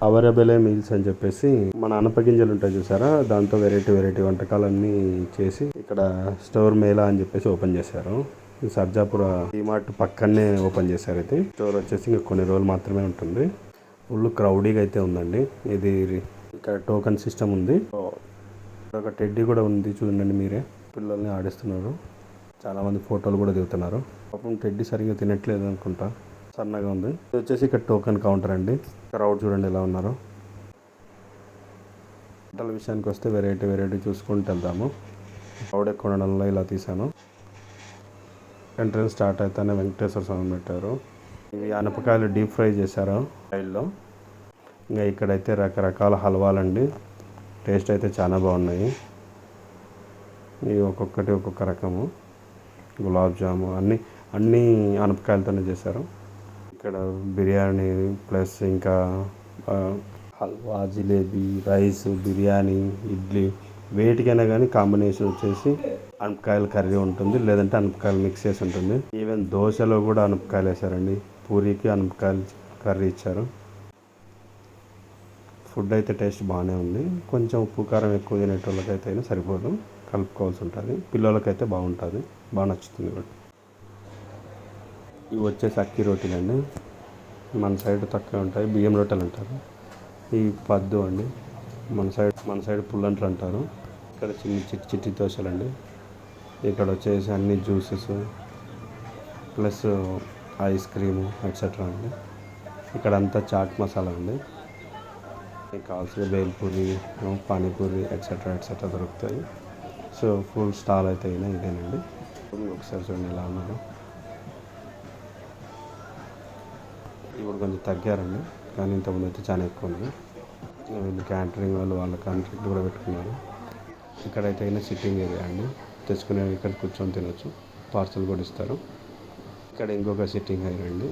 Available meals అని చెప్పేసి మన అనపగింజలు ఉంటాయి చూసారా, దాంతో వెరైటీ వంటకాలన్నీ చేసి ఇక్కడ స్టోర్ మేళా అని చెప్పేసి ఓపెన్ చేశారు. సర్జాపుర డిమార్ట్ పక్కనే ఓపెన్ చేశారు. అయితే స్టోర్ వచ్చేసి ఇంకా కొన్ని రోజులు మాత్రమే ఉంటుంది. ఫుల్ క్రౌడీగా అయితే ఉందండి. ఇది ఇక్కడ టోకెన్ సిస్టమ్ ఉంది. ఒక టెడ్డీ కూడా ఉంది చూడండి మీరే. పిల్లల్ని ఆడిస్తున్నారు. చాలా మంది ఫోటోలు కూడా దిగుతున్నారు. పాపం టెడ్డీ సరిగ్గా తినట్లేదు అనుకుంటా, సన్నగా ఉంది. ఇది వచ్చేసి ఇక్కడ టోకెన్ కౌంటర్ అండి. క్రౌడ్ చూడండి ఎలా ఉన్నారో. వంటల విషయానికి వస్తే వెరైటీ చూసుకుంటూ వెళ్దాము. క్రౌడ్ ఎక్కువ ఉండడంలో ఇలా తీసాను. ఎంట్రన్స్ స్టార్ట్ అయితేనే వెంకటేశ్వర స్వామి పెట్టారు. ఇవి అనపకాయలు డీప్ ఫ్రై చేశారు ఆయిల్లో. ఇంకా ఇక్కడైతే రకరకాల హల్వాలండి. టేస్ట్ అయితే చాలా బాగున్నాయి. ఇవి ఒక్కొక్కటి ఒక్కొక్క రకము. గులాబ్ జాము అన్నీ అనపకాయలతోనే చేశారు. ఇక్కడ బిర్యానీ ప్లస్ ఇంకా హల్వా, జిలేబీ, రైస్, బిర్యానీ, ఇడ్లీ వేటికైనా కానీ కాంబినేషన్ వచ్చేసి అనపకాయల కర్రీ ఉంటుంది, లేదంటే అనపకాయలు మిక్స్ చేసి ఉంటుంది. ఈవెన్ దోశలో కూడా అనపకాయలు వేసారండి. పూరీకి అనపకాయలు కర్రీ ఇచ్చారు. ఫుడ్ అయితే టేస్ట్ బాగానే ఉంది. కొంచెం ఉప్పు కారం ఎక్కువ తినేటోళ్ళకైతే అయినా సరిపోదు, కలుపుకోవాల్సి ఉంటుంది. పిల్లలకైతే బాగుంటుంది, బాగా నచ్చుతుంది కూడా. ఇవి వచ్చేసి అక్కి రొట్టెలు అండి. మన సైడ్ తక్కువ ఉంటాయి, బియ్యం రొట్టెలు అంటారు. ఈ పద్దు అండి, మన సైడ్ పుల్లంట్లు అంటారు. ఇక్కడ చిట్టి దోశలు అండి. ఇక్కడ వచ్చేసి అన్ని juices plus ice cream etcetera అండి. ఇక్కడ అంతా చాట్ మసాలా అండి. మీకు కావాల్సిన బేల్పూరి, పానీపూరి ఎట్సెట్రా దొరుకుతాయి. సో ఫుల్ స్టాల్ అయితే అయినా ఇదేనండి. ఒకసారి చూడండి ఎలా ఉన్నారు. ఇప్పుడు కొంచెం తగ్గారండి, కానీ ఇంతకుముందు అయితే చాలా ఎక్కువ ఉంది. వీళ్ళు క్యాటరింగ్ వాళ్ళ కాంట్రాక్ట్ కూడా పెట్టుకున్నారు. ఇక్కడైతే అయినా సిట్టింగ్ ఏరియా అండి. తెచ్చుకునే ఇక్కడ కూర్చొని తినొచ్చు. పార్సల్ కూడా ఇస్తారు. ఇక్కడ ఇంకొక సిట్టింగ్ ఏరియా అండి.